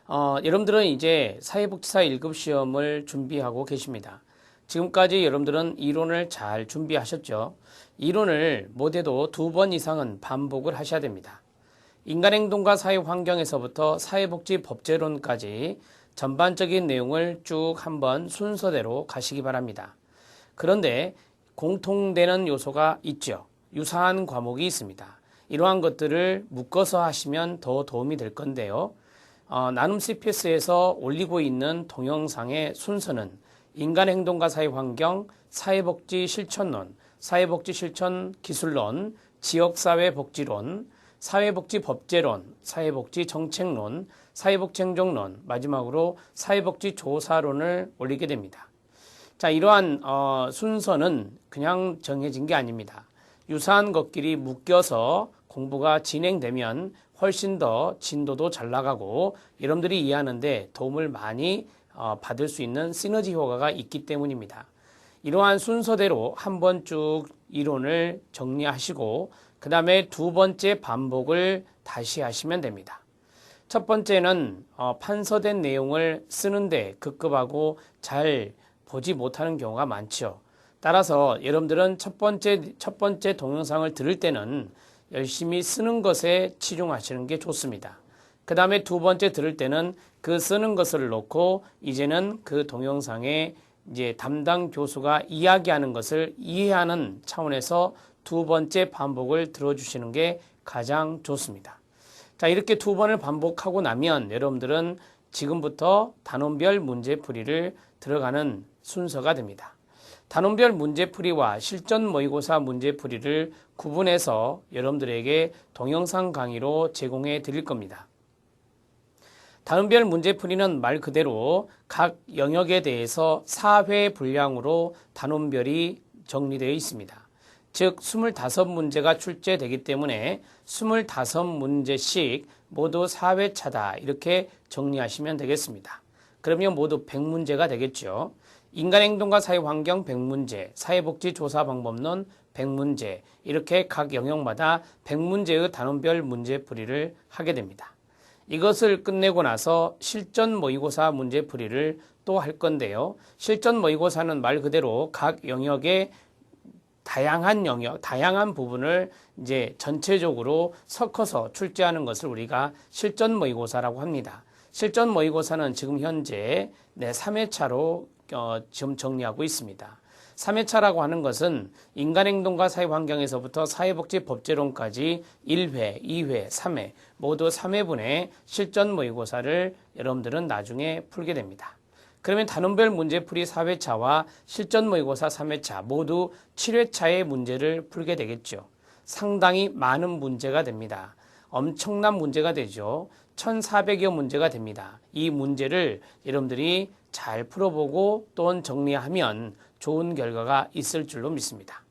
여러분들은 이제 사회복지사 1급 시험을 준비하고 계십니다. 지금까지 여러분들은 이론을 잘 준비하셨죠? 이론을 못해도 2번 이상은 반복을 하셔야 됩니다. 인간행동과 사회환경에서부터 사회복지 법제론까지 전반적인 내용을 쭉 한번 순서대로 가시기 바랍니다. 그런데 공통되는 요소가 있죠. 유사한 과목이 있습니다. 이러한 것들을 묶어서 하시면 더 도움이 될 건데요. 나눔 CPS에서 올리고 있는 동영상의 순서는 인간행동과 사회환경, 사회복지 실천론, 사회복지 실천 기술론, 지역사회복지론, 사회복지 법제론, 사회복지 정책론, 사회복지 행정론, 마지막으로 사회복지 조사론을 올리게 됩니다. 자, 이러한 순서는 그냥 정해진 게 아닙니다. 유사한 것끼리 묶여서 공부가 진행되면 훨씬 더 진도도 잘 나가고 여러분들이 이해하는데 도움을 많이 받을 수 있는 시너지 효과가 있기 때문입니다. 이러한 순서대로 한번 쭉 이론을 정리하시고 그 다음에 2번째 반복을 다시 하시면 됩니다. 첫 번째는 판서된 내용을 쓰는데 급급하고 잘 보지 못하는 경우가 많죠. 따라서 여러분들은 첫 번째 동영상을 들을 때는 열심히 쓰는 것에 치중하시는 게 좋습니다. 그 다음에 2번째 들을 때는 그 쓰는 것을 놓고 이제는 그 동영상에 이제 담당 교수가 이야기하는 것을 이해하는 차원에서 2번째 반복을 들어주시는 게 가장 좋습니다. 자, 이렇게 2번을 반복하고 나면 여러분들은 지금부터 단원별 문제풀이를 들어가는 순서가 됩니다. 단원별 문제풀이와 실전 모의고사 문제풀이를 구분해서 여러분들에게 동영상 강의로 제공해 드릴 겁니다. 단원별 문제풀이는 말 그대로 각 영역에 대해서 4회 분량으로 단원별이 정리되어 있습니다. 즉 25문제가 출제되기 때문에 25문제씩 모두 4회차다 이렇게 정리하시면 되겠습니다. 그러면 모두 100문제가 되겠죠. 인간행동과 사회환경 100문제, 사회복지조사방법론 100문제 이렇게 각 영역마다 100문제의 단원별 문제풀이를 하게 됩니다. 이것을 끝내고 나서 실전 모의고사 문제풀이를 또 할 건데요. 실전 모의고사는 말 그대로 각 영역의 다양한 부분을 이제 전체적으로 섞어서 출제하는 것을 우리가 실전 모의고사라고 합니다. 실전 모의고사는 지금 현재 3회차로 지금 정리하고 있습니다. 3회차라고 하는 것은 인간행동과 사회환경에서부터 사회복지 법제론까지 1회, 2회, 3회 모두 3회분의 실전 모의고사를 여러분들은 나중에 풀게 됩니다. 그러면 단원별 문제풀이 4회차와 실전 모의고사 3회차 모두 7회차의 문제를 풀게 되겠죠. 상당히 많은 문제가 됩니다. 엄청난 문제가 되죠. 1400여 문제가 됩니다. 이 문제를 여러분들이 잘 풀어보고 또는 정리하면 좋은 결과가 있을 줄로 믿습니다.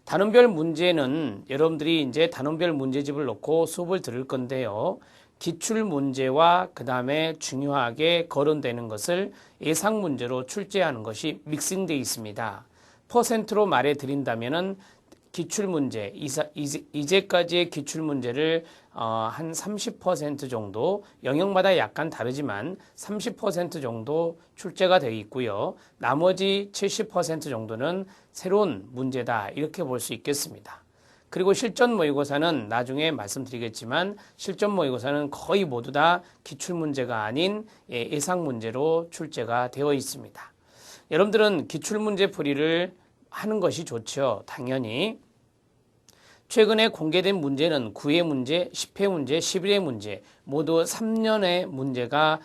단원별 문제는 여러분들이 이제 단원별 문제집을 놓고 수업을 들을 건데요. 기출 문제와 그 다음에 중요하게 거론되는 것을 예상 문제로 출제하는 것이 믹싱되어 있습니다. 퍼센트로 말해 드린다면은 기출문제, 이제까지의 기출문제를 한 30% 정도, 영역마다 약간 다르지만 30% 정도 출제가 되어 있고요. 나머지 70% 정도는 새로운 문제다 이렇게 볼 수 있겠습니다. 그리고 실전 모의고사는 나중에 말씀드리겠지만 실전 모의고사는 거의 모두 다 기출문제가 아닌 예상 문제로 출제가 되어 있습니다. 여러분들은 기출문제 풀이를 하는 것이 좋죠. 당연히. 최근에 공개된 문제는 9회 문제, 10회 문제, 11회 문제 모두 3년의 문제가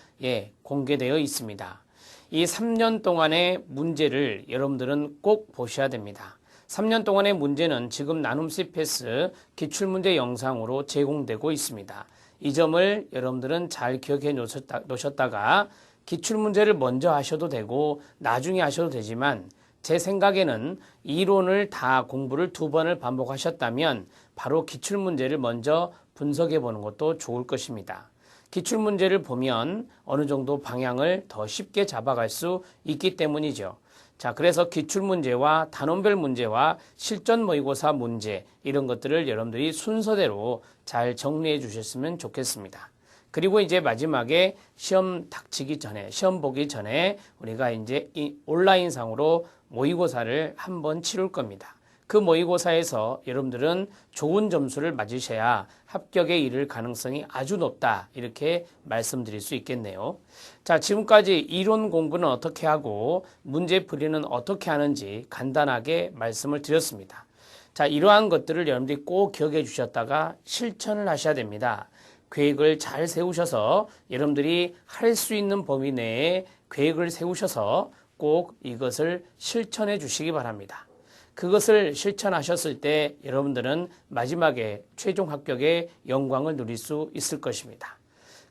공개되어 있습니다. 이 3년 동안의 문제를 여러분들은 꼭 보셔야 됩니다. 3년 동안의 문제는 지금 나눔 CPS 기출문제 영상으로 제공되고 있습니다. 이 점을 여러분들은 잘 기억해 놓으셨다가 기출문제를 먼저 하셔도 되고 나중에 하셔도 되지만 제 생각에는 이론을 다 공부를 2번을 반복하셨다면 바로 기출문제를 먼저 분석해 보는 것도 좋을 것입니다. 기출문제를 보면 어느 정도 방향을 더 쉽게 잡아갈 수 있기 때문이죠. 자, 그래서 기출문제와 단원별 문제와 실전 모의고사 문제 이런 것들을 여러분들이 순서대로 잘 정리해 주셨으면 좋겠습니다. 그리고 이제 마지막에 시험 닥치기 전에, 시험 보기 전에 우리가 이제 이 온라인상으로 모의고사를 한번 치룰 겁니다. 그 모의고사에서 여러분들은 좋은 점수를 맞으셔야 합격에 이를 가능성이 아주 높다. 이렇게 말씀드릴 수 있겠네요. 자, 지금까지 이론 공부는 어떻게 하고 문제풀이는 어떻게 하는지 간단하게 말씀을 드렸습니다. 자, 이러한 것들을 여러분들이 꼭 기억해 주셨다가 실천을 하셔야 됩니다. 계획을 잘 세우셔서 여러분들이 할 수 있는 범위 내에 계획을 세우셔서 꼭 이것을 실천해 주시기 바랍니다. 그것을 실천하셨을 때 여러분들은 마지막에 최종 합격의 영광을 누릴 수 있을 것입니다.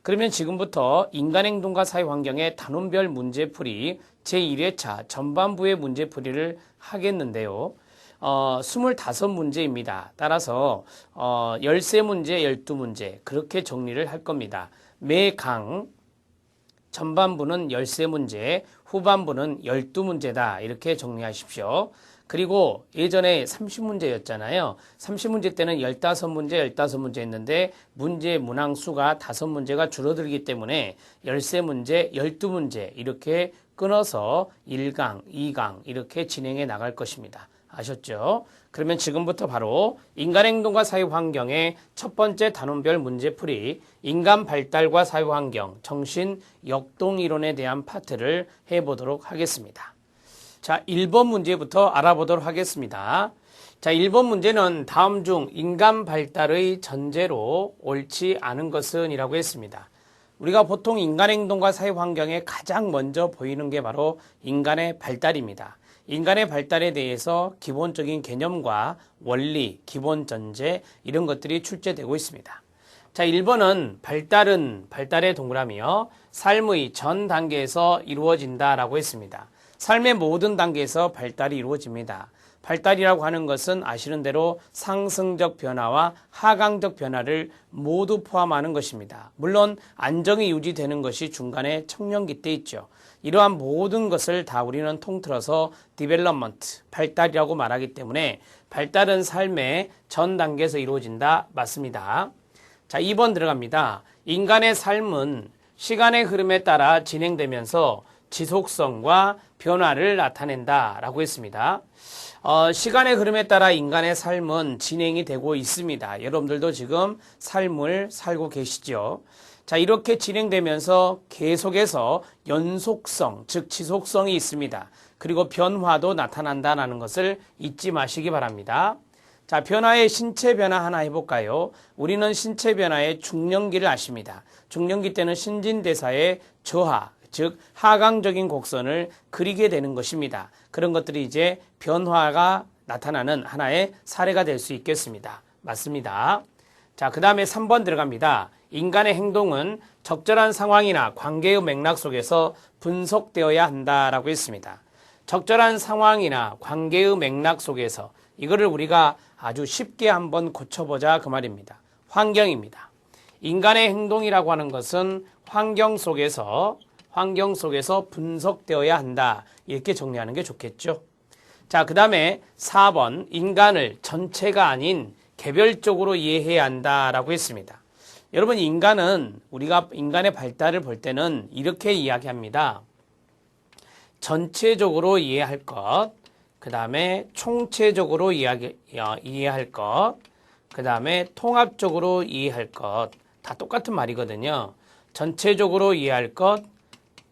그러면 지금부터 인간행동과 사회환경의 단원별 문제풀이 제1회차 전반부의 문제풀이를 하겠는데요. 25문제입니다. 따라서 13문제, 12문제 그렇게 정리를 할 겁니다. 매 강 전반부는 13문제, 후반부는 12문제다. 이렇게 정리하십시오. 그리고 예전에 30문제였잖아요. 30문제 때는 15문제, 15문제 했는데 문제 문항수가 5문제가 줄어들기 때문에 13문제, 12문제 이렇게 끊어서 1강, 2강 이렇게 진행해 나갈 것입니다. 아셨죠? 그러면 지금부터 바로 인간행동과 사회환경의 첫 번째 단원별 문제풀이 인간 발달과 사회환경, 정신 역동이론에 대한 파트를 해보도록 하겠습니다. 자, 1번 문제부터 알아보도록 하겠습니다. 자, 1번 문제는 다음 중 인간 발달의 전제로 옳지 않은 것은 이라고 했습니다. 우리가 보통 인간행동과 사회환경에 가장 먼저 보이는 게 바로 인간의 발달입니다. 인간의 발달에 대해서 기본적인 개념과 원리, 기본 전제 이런 것들이 출제되고 있습니다. 자, 1번은 발달의 동그라미요. 삶의 전 단계에서 이루어진다라고 했습니다. 삶의 모든 단계에서 발달이 이루어집니다. 발달이라고 하는 것은 아시는 대로 상승적 변화와 하강적 변화를 모두 포함하는 것입니다. 물론 안정이 유지되는 것이 중간에 청년기 때 있죠. 이러한 모든 것을 다 우리는 통틀어서 development, 발달이라고 말하기 때문에 발달은 삶의 전 단계에서 이루어진다. 맞습니다. 자, 2번 들어갑니다. 인간의 삶은 시간의 흐름에 따라 진행되면서 지속성과 변화를 나타낸다 라고 했습니다. 시간의 흐름에 따라 인간의 삶은 진행이 되고 있습니다. 여러분들도 지금 삶을 살고 계시죠. 자, 이렇게 진행되면서 계속해서 연속성, 즉 지속성이 있습니다. 그리고 변화도 나타난다는 것을 잊지 마시기 바랍니다. 자, 변화의 신체 변화 하나 해볼까요? 우리는 신체 변화의 중년기를 아십니다. 중년기 때는 신진대사의 저하, 즉 하강적인 곡선을 그리게 되는 것입니다. 그런 것들이 이제 변화가 나타나는 하나의 사례가 될 수 있겠습니다. 맞습니다. 자, 그 다음에 3번 들어갑니다. 인간의 행동은 적절한 상황이나 관계의 맥락 속에서 분석되어야 한다라고 했습니다. 적절한 상황이나 관계의 맥락 속에서 이거를 우리가 아주 쉽게 한번 고쳐보자 그 말입니다. 환경입니다. 인간의 행동이라고 하는 것은 환경 속에서 분석되어야 한다. 이렇게 정리하는 게 좋겠죠. 자, 그 다음에 4번 인간을 전체가 아닌 개별적으로 이해해야 한다라고 했습니다. 여러분, 우리가 인간의 발달을 볼 때는 이렇게 이야기합니다. 전체적으로 이해할 것, 그 다음에 총체적으로 이해할 것, 그 다음에 통합적으로 이해할 것. 다 똑같은 말이거든요. 전체적으로 이해할 것,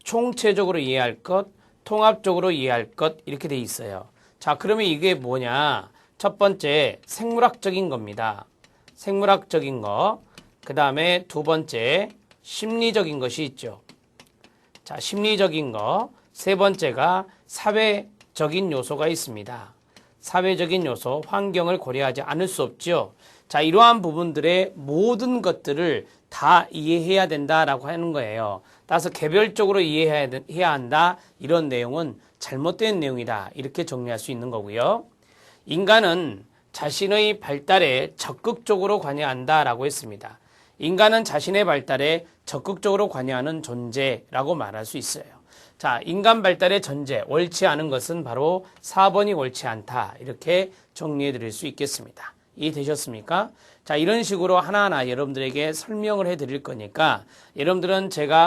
총체적으로 이해할 것, 통합적으로 이해할 것 이렇게 돼 있어요. 자, 그러면 이게 뭐냐? 첫 번째 생물학적인 겁니다. 생물학적인 거. 그 다음에 두 번째 심리적인 것이 있죠. 자, 심리적인 거. 세 번째가 사회적인 요소가 있습니다. 사회적인 요소, 환경을 고려하지 않을 수 없죠. 자, 이러한 부분들의 모든 것들을 다 이해해야 된다라고 하는 거예요. 따라서 개별적으로 이해해야 한다. 이런 내용은 잘못된 내용이다. 이렇게 정리할 수 있는 거고요. 인간은 자신의 발달에 적극적으로 관여한다라고 했습니다. 인간은 자신의 발달에 적극적으로 관여하는 존재라고 말할 수 있어요. 자, 인간 발달의 전제, 옳지 않은 것은 바로 4번이 옳지 않다. 이렇게 정리해 드릴 수 있겠습니다. 이해되셨습니까? 자, 이런 식으로 하나하나 여러분들에게 설명을 해 드릴 거니까 여러분들은 제가